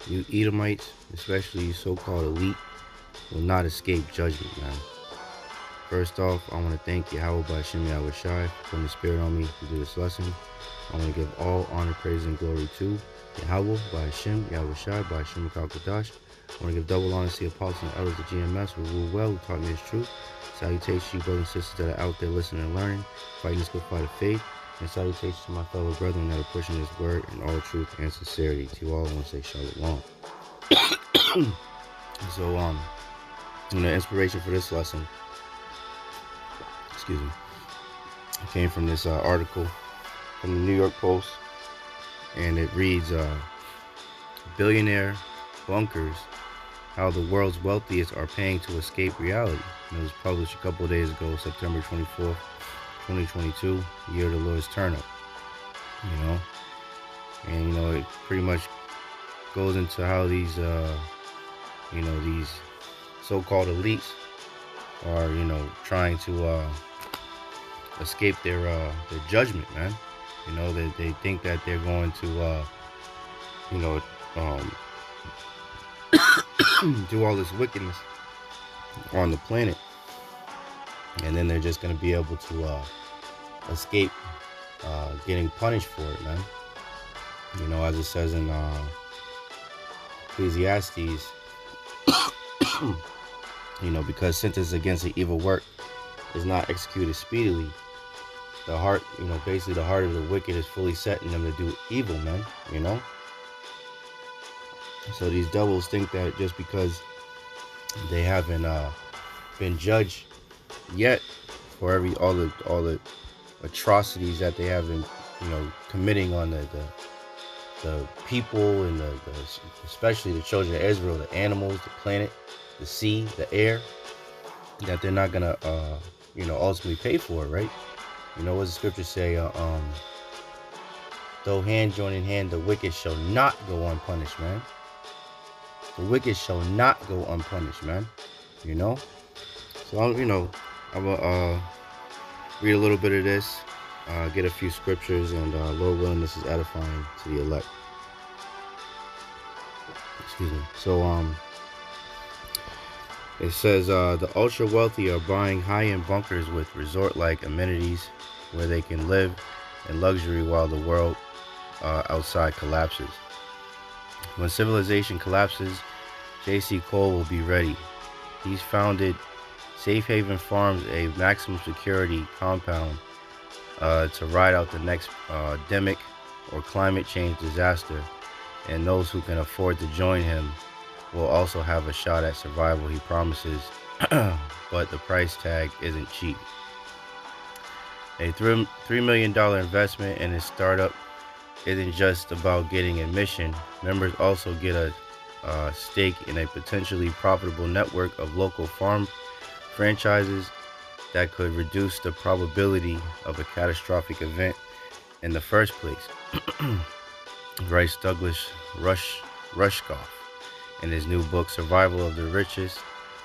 You Edomites, especially you so-called elite, will not escape judgment, man. First off, I want to thank Yahawah for putting the spirit on me to do this lesson. I want to give all honor, praise, and glory to Yahawah, Bahasham, Kadash. I want to give double honor to the apostles and elders of GMS who rule well, who taught me his truth. Salutations to you brothers and sisters that are out there listening and learning, fighting this good fight of faith. And salutations to my fellow brethren that are pushing this word in all truth and sincerity. To you all, I want to say shalom. So, the inspiration for this lesson, excuse me, came from this article from the New York Post, and it reads, billionaire bunkers, how the world's wealthiest are paying to escape reality. And it was published a couple of days ago, September 24th, 2022, year of the Lord's turnip. And it pretty much goes into how these these so-called elites are trying to escape their judgment, man. They think that they're going to do all this wickedness on the planet, and then they're just going to be able to escape getting punished for it, man. As it says in Ecclesiastes, because sentence against an evil work is not executed speedily, the heart, basically the heart of the wicked is fully set in them to do evil, man. So these devils think that just because they haven't been judged yet for all the atrocities that they have been committing on the people and especially the children of Israel, the animals, the planet, the sea, the air, that they're not gonna ultimately pay for it, right? What does the scripture say? Though hand join in hand, the wicked shall not go unpunished, man. The wicked shall not go unpunished, man. So I'm gonna read a little bit of this, get a few scriptures, and Lord willing, this is edifying to the elect. Excuse me. So it says the ultra wealthy are buying high-end bunkers with resort-like amenities where they can live in luxury while the world outside collapses. When civilization collapses, J.C. Cole will be ready. He's founded Safe Haven Farms, a maximum security compound to ride out the next demic or climate change disaster, and those who can afford to join him will also have a shot at survival, he promises, but the price tag isn't cheap. A $3 million investment in his startup isn't just about getting admission. Members also get a stake in a potentially profitable network of local farm franchises that could reduce the probability of a catastrophic event in the first place, writes Douglas Rushkoff in his new book, Survival of the Richest,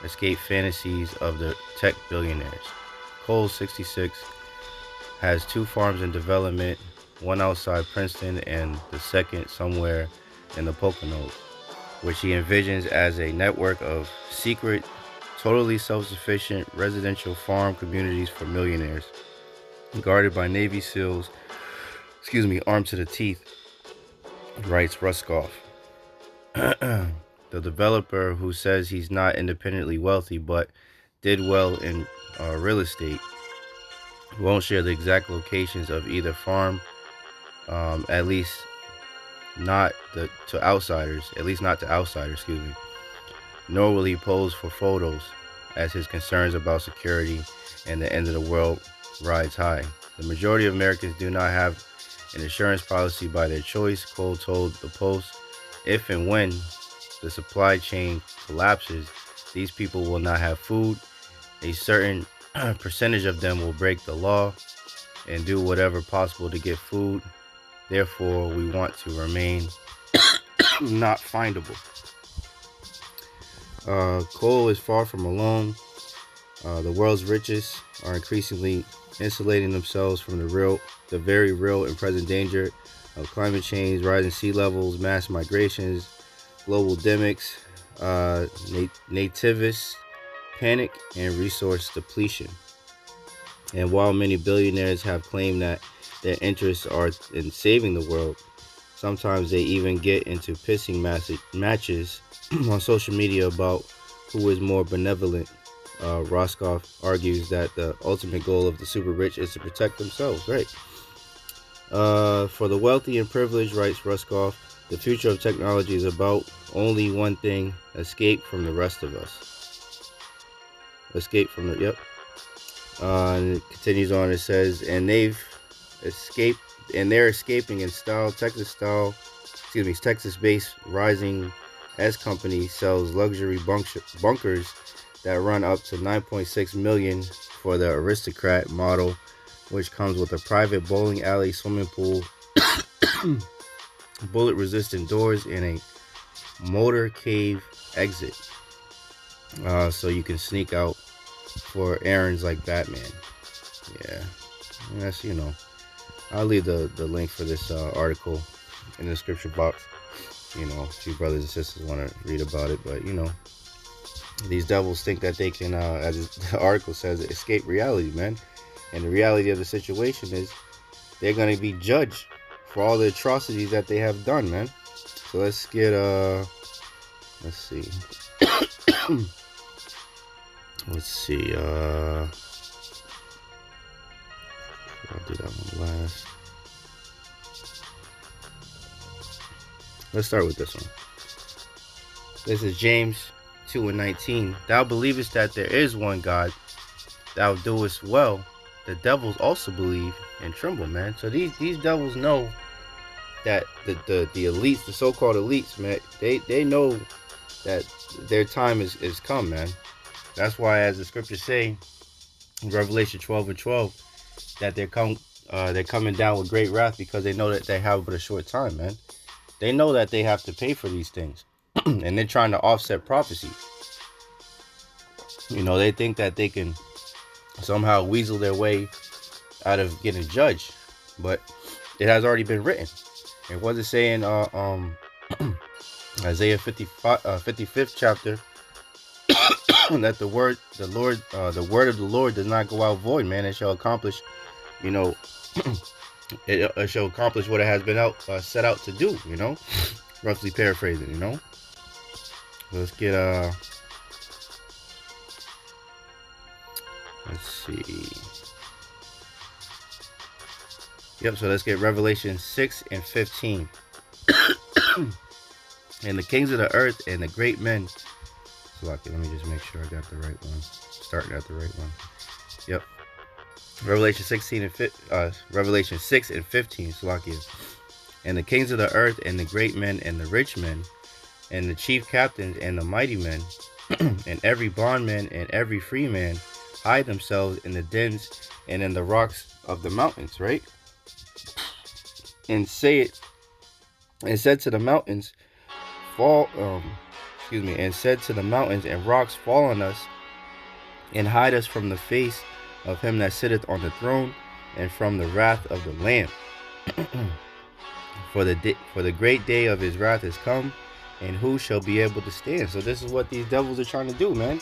Escape Fantasies of the Tech Billionaires. Cole, 66, has 2 farms in development, one outside Princeton and the second somewhere in the Poconos, which he envisions as a network of secret, totally self-sufficient residential farm communities for millionaires, guarded by Navy SEALs, armed to the teeth, writes Ruskoff. The developer, who says he's not independently wealthy but did well in real estate, won't share the exact locations of either farm, at least not to outsiders, nor will he pose for photos, as his concerns about security and the end of the world rides high. The majority of Americans do not have an insurance policy by their choice, Cole told the Post. If and when the supply chain collapses, these people will not have food. A certain percentage of them will break the law and do whatever possible to get food. Therefore, we want to remain not findable. Cole is far from alone. The world's richest are increasingly insulating themselves from the very real and present danger of climate change, rising sea levels, mass migrations, global demics, nativist panic, and resource depletion. And while many billionaires have claimed that their interests are in saving the world, sometimes they even get into pissing matches on social media about who is more benevolent. Roscoff argues that the ultimate goal of the super rich is to protect themselves, right? For the wealthy and privileged, writes Roscoff, the future of technology is about only one thing: escape from the rest of us. Escape from the, and it continues on, it says, and they've escaped, and they're escaping in style. Texas-based Rising S company sells luxury bunkers that run up to $9.6 million for the Aristocrat model, which comes with a private bowling alley, swimming pool, bullet-resistant doors, and a motor cave exit, so you can sneak out for errands like Batman. Yeah, that's, you know, I'll leave the link for this article in the description box. You know, if you brothers and sisters want to read about it. But, you know, these devils think that they can, as the article says, escape reality, man. And the reality of the situation is they're going to be judged for all the atrocities that they have done, man. So let's get, let's see. Let's see, I'll do that one last. Let's start with this one. This is James 2:19. Thou believest that there is one God, thou doest well. The devils also believe and tremble, man. So these devils know that the elites, the so-called elites, man, they know that their time is come, man. That's why, as the scriptures say in Revelation 12:12, that they're coming down with great wrath, because they know that they have but a short time, man. They know that they have to pay for these things, and they're trying to offset prophecy. You know, they think that they can somehow weasel their way out of getting judged, but it has already been written. It wasn't saying Isaiah 55th chapter that the word of the Lord does not go out void, man. It shall accomplish, you know, it shall accomplish what it has been set out to do, you know, roughly paraphrasing, you know. Let's get let's see. Yep, so let's get Revelation 6:15. And the kings of the earth and the great men. Let me just make sure I got the right one. Starting at the right one. Yep. Revelation 6:15. Salakia. And the kings of the earth and the great men and the rich men and the chief captains and the mighty men and every bondman and every free man hide themselves in the dens and in the rocks of the mountains, right? And said to the mountains, and said to the mountains and rocks, fall on us and hide us from the face of him that sitteth on the throne and from the wrath of the Lamb. For the great day of his wrath is come, and who shall be able to stand? So this is what these devils are trying to do, man.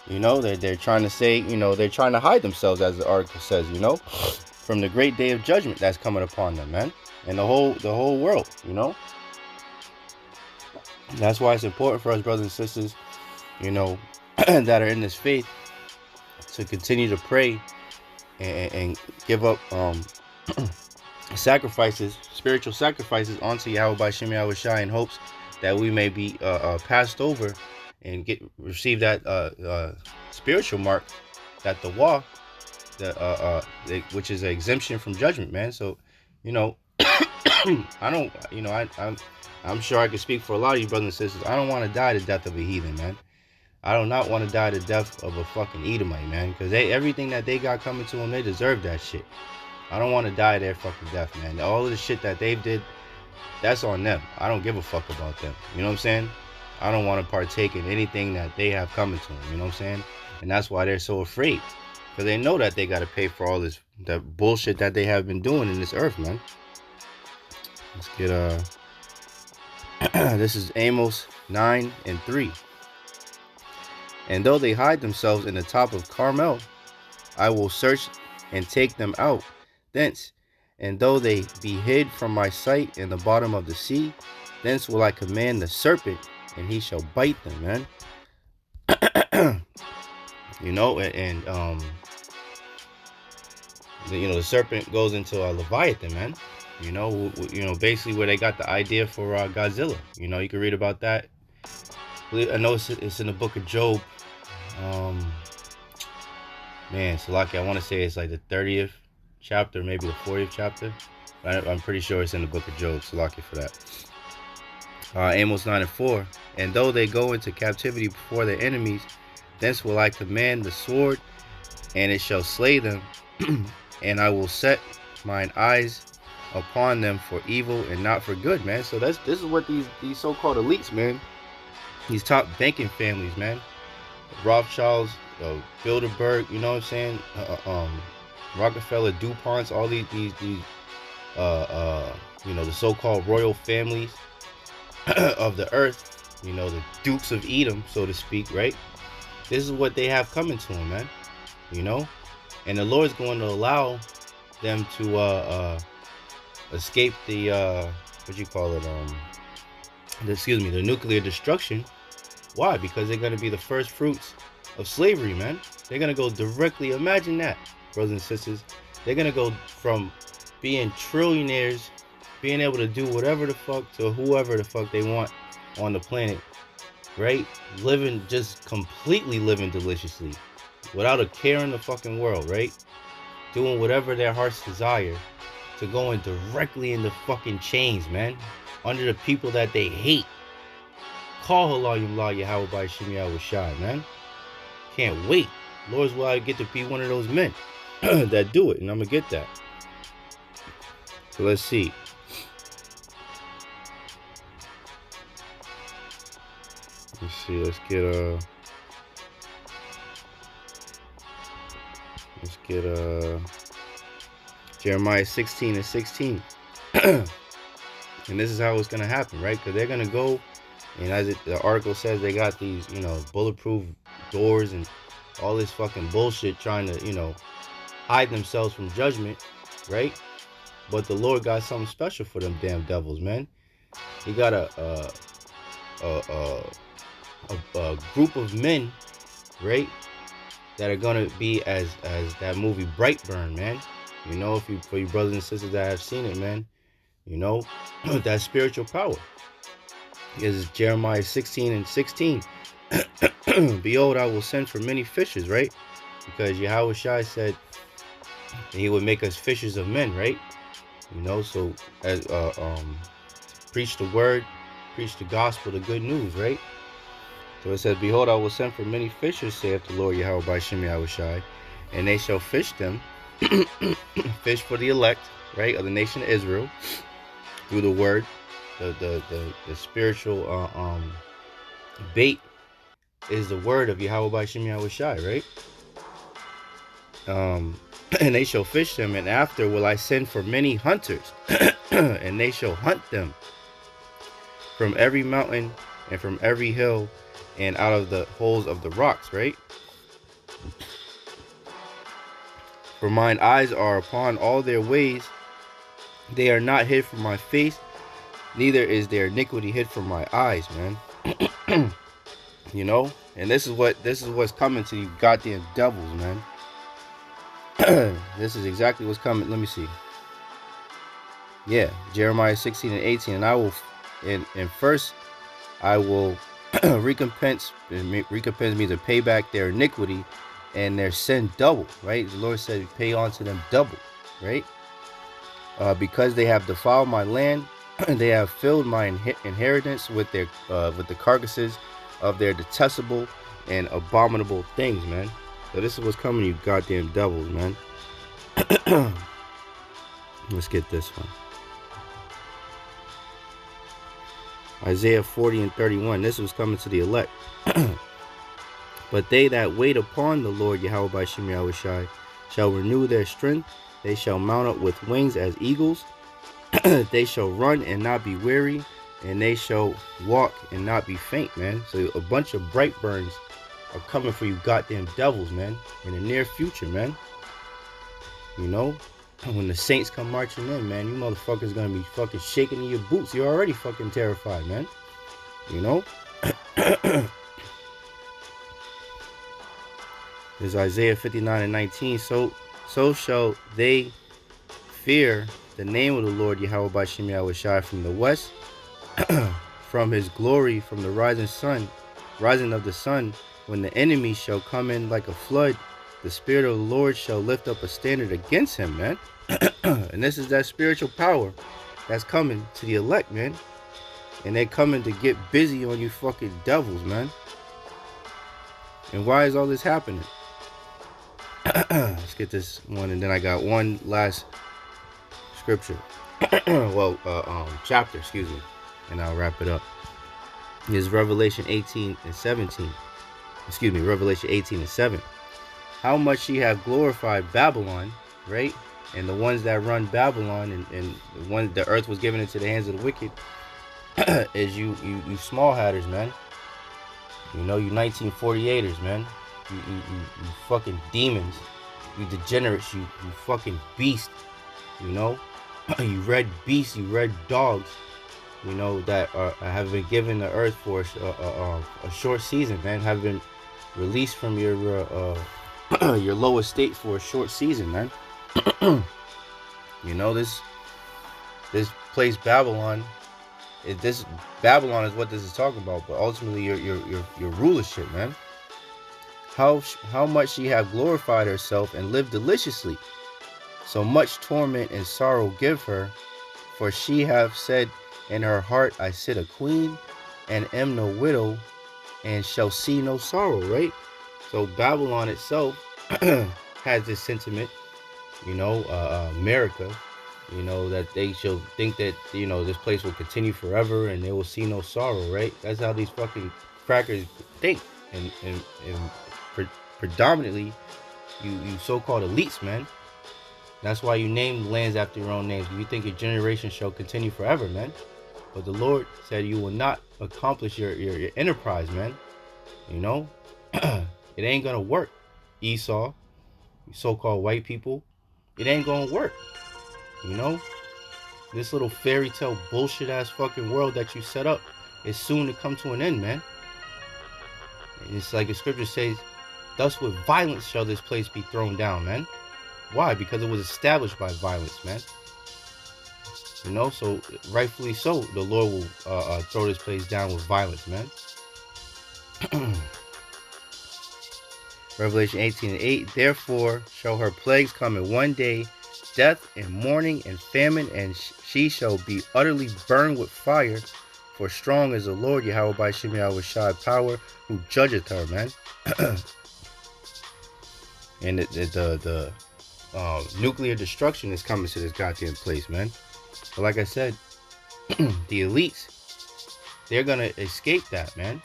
You know, they're trying to say, you know, they're trying to hide themselves, as the article says, you know, from the great day of judgment that's coming upon them, man, and the whole world, you know. That's why it's important for us, brothers and sisters, you know, that are in this faith, to continue to pray and give up sacrifices, spiritual sacrifices onto Yahweh by Shem YAHAWASHI, in hopes that we may be passed over and receive that spiritual mark, that the WA, which is an exemption from judgment, man. So, you know, I'm sure I can speak for a lot of you brothers and sisters. I don't want to die the death of a heathen, man. I do not want to die the death of a fucking Edomite, man. Because everything that they got coming to them, they deserve that shit. I don't want to die their fucking death, man. All of the shit that they did, that's on them. I don't give a fuck about them. You know what I'm saying? I don't want to partake in anything that they have coming to them. You know what I'm saying? And that's why they're so afraid. Because they know that they got to pay for all this, that bullshit that they have been doing in this earth, man. Let's get, This is Amos 9:3. And though they hide themselves in the top of Carmel, I will search and take them out thence. And though they be hid from my sight in the bottom of the sea, thence will I command the serpent, and he shall bite them, man. You know, and the serpent goes into Leviathan, man. You know, basically where they got the idea for Godzilla. You know, you can read about that. I know it's in the book of Job. Man, Salaki, I want to say it's like the 30th chapter, maybe the 40th chapter. I'm pretty sure it's in the book of Job. Salaki for that. Amos 9:4. And though they go into captivity before their enemies, thence will I command the sword, and it shall slay them. And I will set mine eyes upon them for evil and not for good, man. So this is what these so-called elites, man, these top banking families, man, Rothschilds, Bilderberg, you know what I'm saying, Rockefeller, DuPonts, all these the so-called royal families of the earth, you know, the Dukes of Edom, so to speak, right? This is what they have coming to them, man. You know, and the Lord's going to allow them to escape the the nuclear destruction. Why? Because they're going to be the first fruits of slavery, man. They're going to go directly, imagine that, brothers and sisters. They're going to go from being trillionaires, being able to do whatever the fuck to whoever the fuck they want on the planet, right? Just completely living deliciously, without a care in the fucking world, right? Doing whatever their hearts desire, to going directly in the fucking chains, man, under the people that they hate. Call halal YAHAWASHI, man. Can't wait. Lord's will I get to be one of those men that do it, and I'm gonna get that. So let's see. Let's get Jeremiah 16:16. And this is how it's gonna happen, right? Because they're gonna go, and as the article says, they got these, bulletproof doors and all this fucking bullshit, trying to, hide themselves from judgment, right? But the Lord got something special for them damn devils, man. He got a group of men, right, that are gonna be as that movie Brightburn, man. You know, for you brothers and sisters that have seen it, man, you know, that spiritual power is Jeremiah 16:16. Behold, I will send for many fishers, right? Because Yahawashi said that he would make us fishers of men, right? You know, so as preach the word, preach the gospel, the good news, right? So it says, behold, I will send for many fishers, saith the Lord Yahweh by Shem Yahawashi, and they shall fish them, fish for the elect, right, of the nation of Israel, through the word, the spiritual bait is the word of Yahweh by Shem Yahawashi, right? And they shall fish them, and after will I send for many hunters, and they shall hunt them from every mountain and from every hill and out of the holes of the rocks, right? For mine eyes are upon all their ways, they are not hid from my face, neither is their iniquity hid from my eyes, man. You know, and this is what's coming to you goddamn devils, man. This is exactly what's coming. Let me see. Yeah, Jeremiah 16:18. And I will, and first I will recompense me to pay back their iniquity and their sin double, right? The Lord said, pay unto them double, right? Because they have defiled my land, they have filled my inheritance with the carcasses of their detestable and abominable things, man. So this is what's coming, you goddamn devils, man. Let's get this one. Isaiah 40:31. This was coming to the elect. But they that wait upon the Lord Yahweh by Shem Yahawashi shall renew their strength. They shall mount up with wings as eagles. They shall run and not be weary, and they shall walk and not be faint, man. So a bunch of bright burns are coming for you goddamn devils, man, in the near future, man. You know, when the saints come marching in, man, you motherfuckers gonna be fucking shaking in your boots. You're already fucking terrified, man. You know? There's Isaiah 59:19. So shall they fear the name of the Lord YAHAWASHI from the west, from his glory, from the rising of the sun, when the enemy shall come in like a flood. The Spirit of the Lord shall lift up a standard against him, man. And this is that spiritual power that's coming to the elect, man. And they coming to get busy on you fucking devils, man. And why is all this happening? Let's get this one, and then I got one last scripture. Well, chapter, excuse me. And I'll wrap it up. Is Revelation 18:17. Excuse me, Revelation 18:7. How much she have glorified Babylon, right? And the ones that run Babylon, and the earth was given into the hands of the wicked, is you small hatters, man. You know, you 1948ers, man. You fucking demons. You degenerates, you fucking beast. You know, you red beasts, you red dogs. You know, that have been given the earth for a short season, man. Have been released from your lower state for a short season, man. You know, this place Babylon. This Babylon is what this is talking about, but ultimately your rulership, man. How much she have glorified herself and lived deliciously. So much torment and sorrow give her, for she have said in her heart, I sit a queen, and am no widow, and shall see no sorrow, right? So Babylon itself has this sentiment, you know, America, you know, that they shall think that, you know, this place will continue forever and they will see no sorrow, right? That's how these fucking crackers think. And predominantly, you so-called elites, man. That's why you name lands after your own names. You think your generation shall continue forever, man. But the Lord said you will not accomplish your enterprise, man. You know? It ain't gonna work. Esau, you so-called white people, it ain't gonna work. You know? This little fairy tale bullshit ass fucking world that you set up is soon to come to an end, man. And it's like the scripture says, thus with violence shall this place be thrown down, man. Why? Because it was established by violence, man. You know, so rightfully so, the Lord will throw this place down with violence, man. Revelation 18:8. Therefore shall her plagues come in one day, death and mourning and famine, and she shall be utterly burned with fire. For strong is the Lord YAHAWASHI power, who judgeth her, man. And the nuclear destruction is coming to this goddamn place, man. But like I said, the elites, they're gonna escape that, man,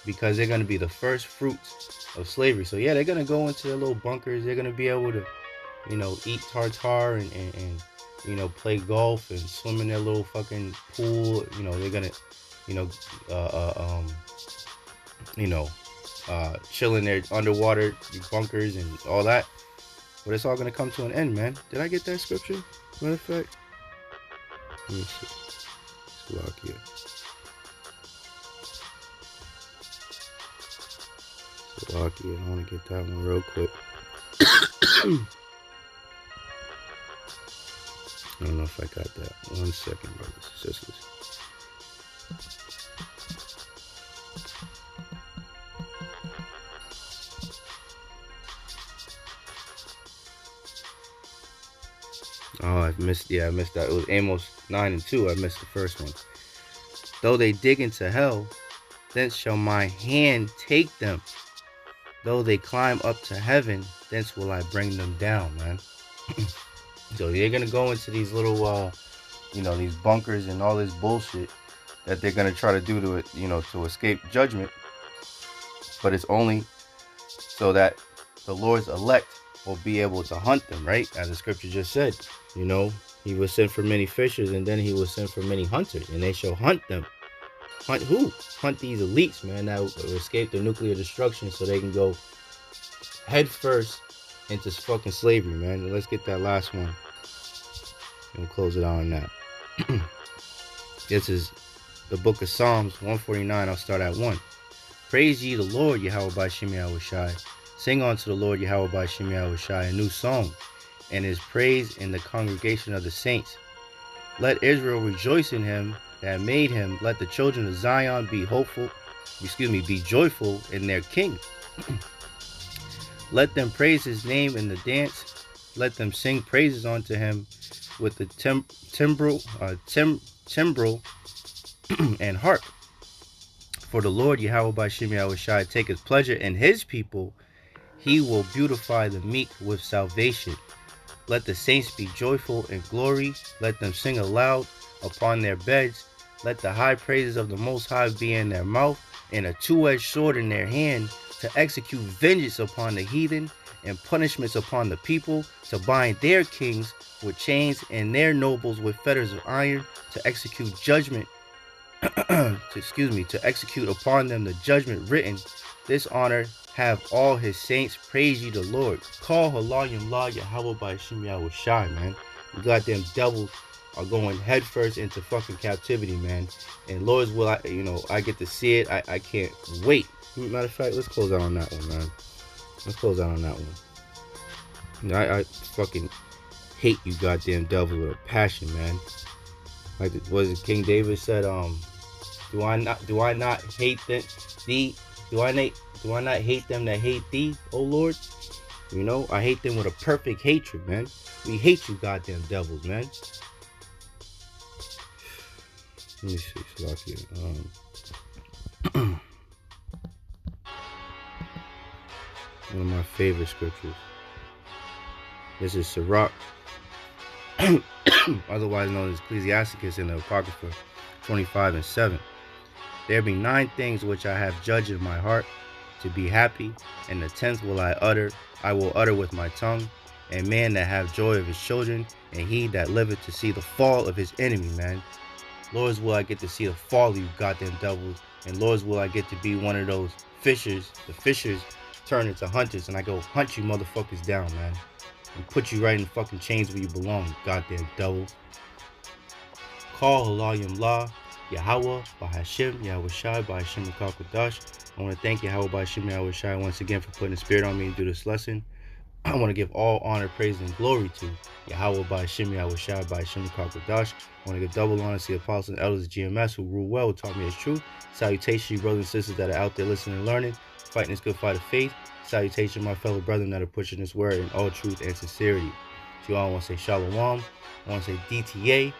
because they're gonna be the first fruits of slavery. So yeah, they're gonna go into their little bunkers. They're gonna be able to, you know, eat tartar and you know, play golf and swim in their little fucking pool. You know, they're gonna, chill in their underwater bunkers and all that. But it's all gonna come to an end, man. Did I get that scripture? Matter of fact, let me see. Slovakia. Slovakia. I want to get that one real quick. I don't know if I got that. 1 second, brothers and sisters. Oh, I missed that. It was Amos 9:2. I missed the first one. Though they dig into hell, thence shall my hand take them. Though they climb up to heaven, thence will I bring them down, man. So they're gonna go into these little, these bunkers and all this bullshit that they're gonna try to do to escape judgment. But it's only so that the Lord's elect will be able to hunt them, right? As the scripture just said, you know, He will send for many fishers, and then he will send for many hunters, and they shall hunt them. Hunt who? Hunt these elites, man, that will escape the nuclear destruction so they can go head first into fucking slavery, man. And let's get that last one. And we'll close it out on that. This is the book of Psalms 149. I'll start at 1. Praise ye the Lord, YAHAWASHI YAHAWASHI. Sing unto the Lord, YAHAWASHI YAHAWASHI, a new song, and his praise in the congregation of the saints. Let Israel rejoice in him that made him. Let the children of Zion be joyful in their king. Let them praise his name in the dance. Let them sing praises unto him with the timbrel and harp. For the Lord YAHAWASHI YAHAWASHI taketh pleasure in his people. He will beautify the meek with salvation. Let the saints be joyful in glory. Let them sing aloud upon their beds. Let the high praises of the Most High be in their mouth, and a two-edged sword in their hand, to execute vengeance upon the heathen, and punishments upon the people, to bind their kings with chains and their nobles with fetters of iron, to execute judgment, to execute upon them the judgment written. This honor have all his saints. Praise ye the Lord. Call HALAL YAHAWASHI YAHAWASHI, man. You goddamn devils are going headfirst into fucking captivity, man. And Lord's will, I get to see it. I can't wait. Matter of fact, let's close out on that one, man. Let's close out on that one. I fucking hate you goddamn devils with a passion, man. Like, was it King David said, do I not hate them? Do I not hate them that hate thee, O Lord? I hate them with a perfect hatred, man. We hate you goddamn devils, man. Let me see, Salakia. One of my favorite scriptures. This is Sirach, otherwise known as Ecclesiasticus in the Apocrypha 25:7. There be 9 things which I have judged in my heart, to be happy, and the 10th will I will utter with my tongue. And man that have joy of his children, and he that liveth to see the fall of his enemy, man. Lord's will I get to see the fall of you goddamn devils, and Lord's will I get to be one of those fishers. The fishers turn into hunters, and I go hunt you motherfuckers down, man, and put you right in fucking chains where you belong, you goddamn devils. Call HALAL Yahawah, BAHASHAM, YAHAWASHI, BAHASHAM Kakadosh. I want to thank YAHAWASHI YAHAWASHI once again for putting the spirit on me to do this lesson. I want to give all honor, praise, and glory to Yahawah, BAHASHAM YAHAWASHI, BAHASHAM Kakadosh. I want to give double honor to the apostles and elders of GMS who rule well, who taught me as truth. Salutations to you brothers and sisters that are out there listening and learning, fighting this good fight of faith. Salutations to my fellow brethren that are pushing this word in all truth and sincerity. To you all, I want to say Shalom. I want to say DTA.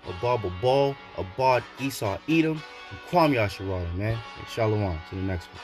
Abad Babal, Abad Esau Edom, and Kwam Yasharala, man. And Shalom to the next one.